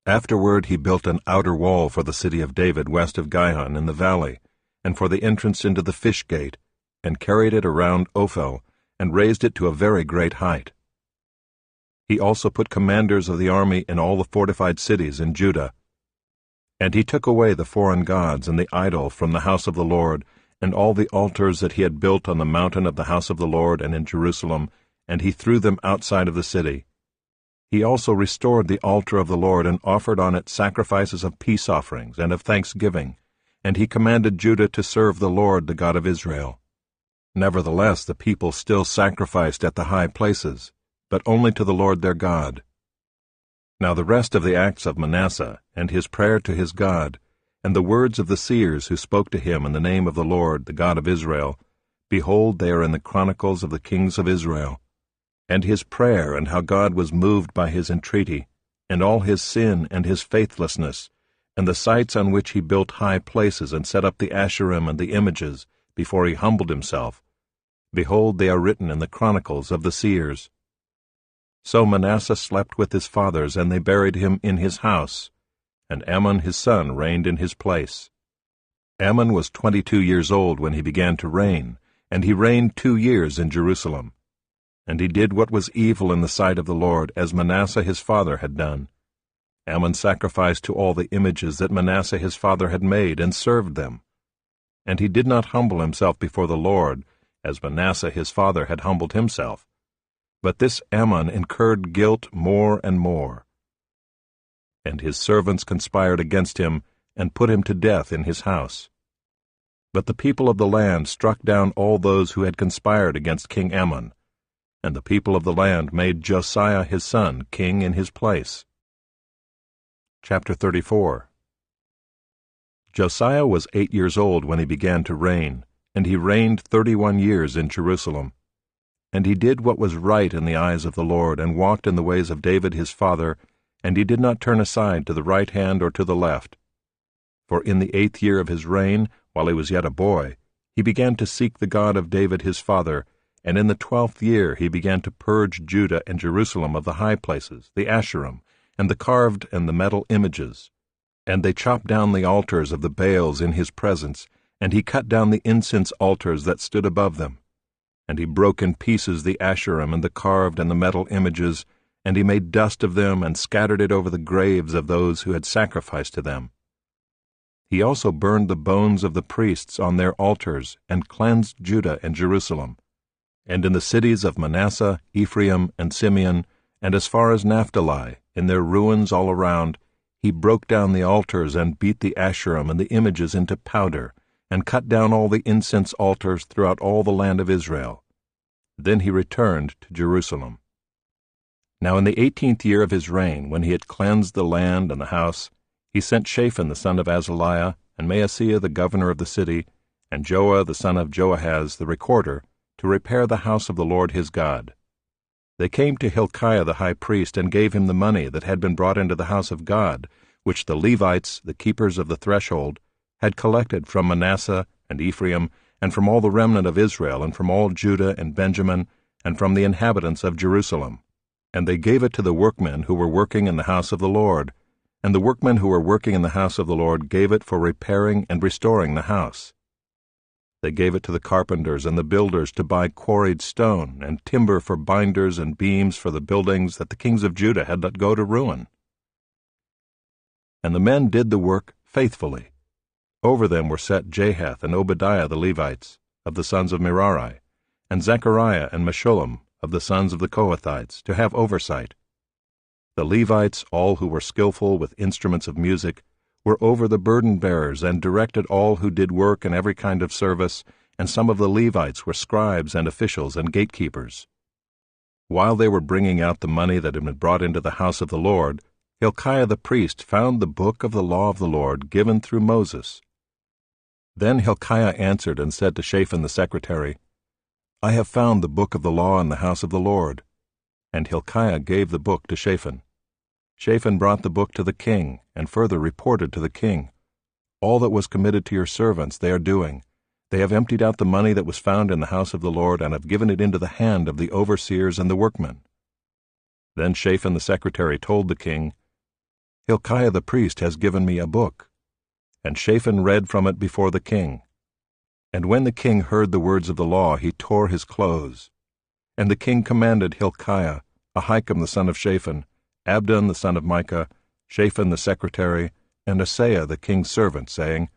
Afterward he built an outer wall for the city of David west of Gihon in the valley, and for the entrance into the fish gate, and carried it around Ophel, and raised it to a very great height. He also put commanders of the army in all the fortified cities in Judah. And he took away the foreign gods and the idol from the house of the Lord, and all the altars that he had built on the mountain of the house of the Lord and in Jerusalem, and he threw them outside of the city. He also restored the altar of the Lord, and offered on it sacrifices of peace offerings and of thanksgiving, and he commanded Judah to serve the Lord, the God of Israel. Nevertheless the people still sacrificed at the high places, but only to the Lord their God. Now the rest of the acts of Manasseh, and his prayer to his God, and the words of the seers who spoke to him in the name of the Lord, the God of Israel, behold, they are in the Chronicles of the kings of Israel. And his prayer, and how God was moved by his entreaty, and all his sin and his faithlessness, and the sites on which he built high places and set up the Asherim and the images, before he humbled himself, behold, they are written in the Chronicles of the seers. So Manasseh slept with his fathers, and they buried him in his house, and Amon his son reigned in his place. Amon was 22 years old when he began to reign, and he reigned 2 years in Jerusalem. And he did what was evil in the sight of the Lord, as Manasseh his father had done. Amon sacrificed to all the images that Manasseh his father had made, and served them. And he did not humble himself before the Lord, as Manasseh his father had humbled himself. But this Amon incurred guilt more and more. And his servants conspired against him, and put him to death in his house. But the people of the land struck down all those who had conspired against King Amon, and the people of the land made Josiah his son king in his place. Chapter 34. Josiah was 8 years old when he began to reign, and he reigned 31 years in Jerusalem. And he did what was right in the eyes of the Lord, and walked in the ways of David his father, and he did not turn aside to the right hand or to the left. For in the 8th year of his reign, while he was yet a boy, he began to seek the God of David his father, and in the 12th year he began to purge Judah and Jerusalem of the high places, the Asherim, and the carved and the metal images. And they chopped down the altars of the Baals in his presence, and he cut down the incense altars that stood above them. And he broke in pieces the Asherim and the carved and the metal images, and he made dust of them, and scattered it over the graves of those who had sacrificed to them. He also burned the bones of the priests on their altars, and cleansed Judah and Jerusalem. And in the cities of Manasseh, Ephraim, and Simeon, and as far as Naphtali, in their ruins all around, he broke down the altars, and beat the Asherim and the images into powder, and cut down all the incense altars throughout all the land of Israel. Then he returned to Jerusalem. Now in the 18th year of his reign, when he had cleansed the land and the house, he sent Shaphan the son of Azaliah, and Maaseiah the governor of the city, and Joah the son of Joahaz the recorder, to repair the house of the Lord his God. They came to Hilkiah the high priest, and gave him the money that had been brought into the house of God, which the Levites, the keepers of the threshold, had collected from Manasseh and Ephraim, and from all the remnant of Israel, and from all Judah and Benjamin, and from the inhabitants of Jerusalem. And they gave it to the workmen who were working in the house of the Lord, and the workmen who were working in the house of the Lord gave it for repairing and restoring the house. They gave it to the carpenters and the builders to buy quarried stone, and timber for binders and beams for the buildings that the kings of Judah had let go to ruin. And the men did the work faithfully. Over them were set Jahath and Obadiah the Levites, of the sons of Merari, and Zechariah and Meshullam, of the sons of the Kohathites, to have oversight. The Levites, all who were skillful with instruments of music, were over the burden-bearers, and directed all who did work in every kind of service, and some of the Levites were scribes and officials and gatekeepers. While they were bringing out the money that had been brought into the house of the Lord, Hilkiah the priest found the book of the law of the Lord given through Moses. Then Hilkiah answered and said to Shaphan the secretary, I have found the book of the law in the house of the Lord. And Hilkiah gave the book to Shaphan. Shaphan brought the book to the king, and further reported to the king, All that was committed to your servants they are doing. They have emptied out the money that was found in the house of the Lord, and have given it into the hand of the overseers and the workmen. Then Shaphan the secretary told the king, Hilkiah the priest has given me a book. And Shaphan read from it before the king. And when the king heard the words of the law, he tore his clothes. And the king commanded Hilkiah, Ahikam the son of Shaphan, Abdon the son of Micah, Shaphan the secretary, and Asaiah the king's servant, saying,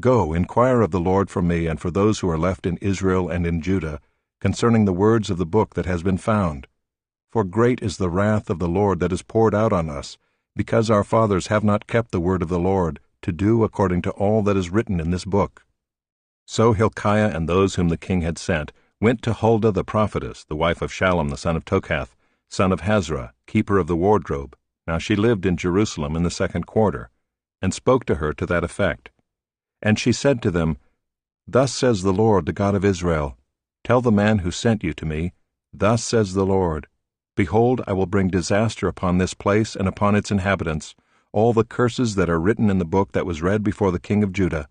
Go, inquire of the Lord for me and for those who are left in Israel and in Judah, concerning the words of the book that has been found. For great is the wrath of the Lord that is poured out on us, because our fathers have not kept the word of the Lord, to do according to all that is written in this book. So Hilkiah and those whom the king had sent went to Huldah the prophetess, the wife of Shallum the son of Tokath, son of Hazra, keeper of the wardrobe. Now she lived in Jerusalem in the 2nd quarter, and spoke to her to that effect. And she said to them, Thus says the Lord, the God of Israel, Tell the man who sent you to me, Thus says the Lord, Behold, I will bring disaster upon this place and upon its inhabitants, all the curses that are written in the book that was read before the king of Judah,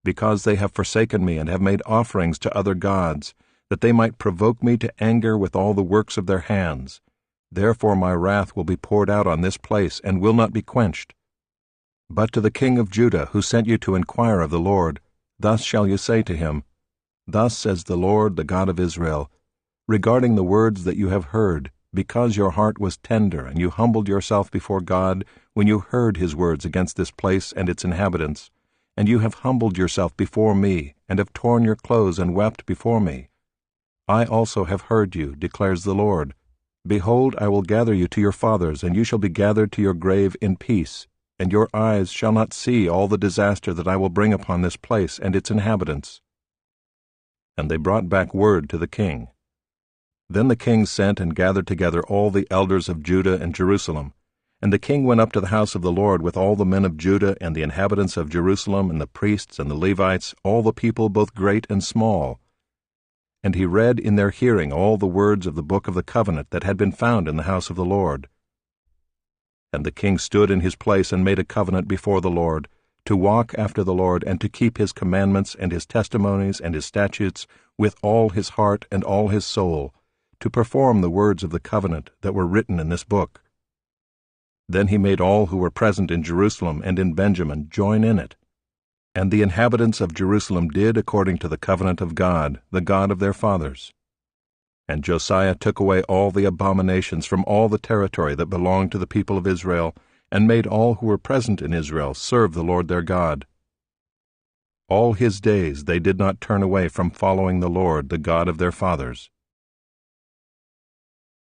because they have forsaken me and have made offerings to other gods, that they might provoke me to anger with all the works of their hands. Therefore my wrath will be poured out on this place, and will not be quenched. But to the king of Judah, who sent you to inquire of the Lord, thus shall you say to him, Thus says the Lord, the God of Israel, regarding the words that you have heard, because your heart was tender, and you humbled yourself before God when you heard his words against this place and its inhabitants, and you have humbled yourself before me, and have torn your clothes and wept before me. I also have heard you, declares the Lord. Behold, I will gather you to your fathers, and you shall be gathered to your grave in peace, and your eyes shall not see all the disaster that I will bring upon this place and its inhabitants. And they brought back word to the king. Then the king sent and gathered together all the elders of Judah and Jerusalem. And the king went up to the house of the Lord with all the men of Judah and the inhabitants of Jerusalem and the priests and the Levites, all the people both great and small. And he read in their hearing all the words of the book of the covenant that had been found in the house of the Lord. And the king stood in his place and made a covenant before the Lord, to walk after the Lord and to keep his commandments and his testimonies and his statutes with all his heart and all his soul, to perform the words of the covenant that were written in this book. Then he made all who were present in Jerusalem and in Benjamin join in it. And the inhabitants of Jerusalem did according to the covenant of God, the God of their fathers. And Josiah took away all the abominations from all the territory that belonged to the people of Israel, and made all who were present in Israel serve the Lord their God. All his days they did not turn away from following the Lord, the God of their fathers.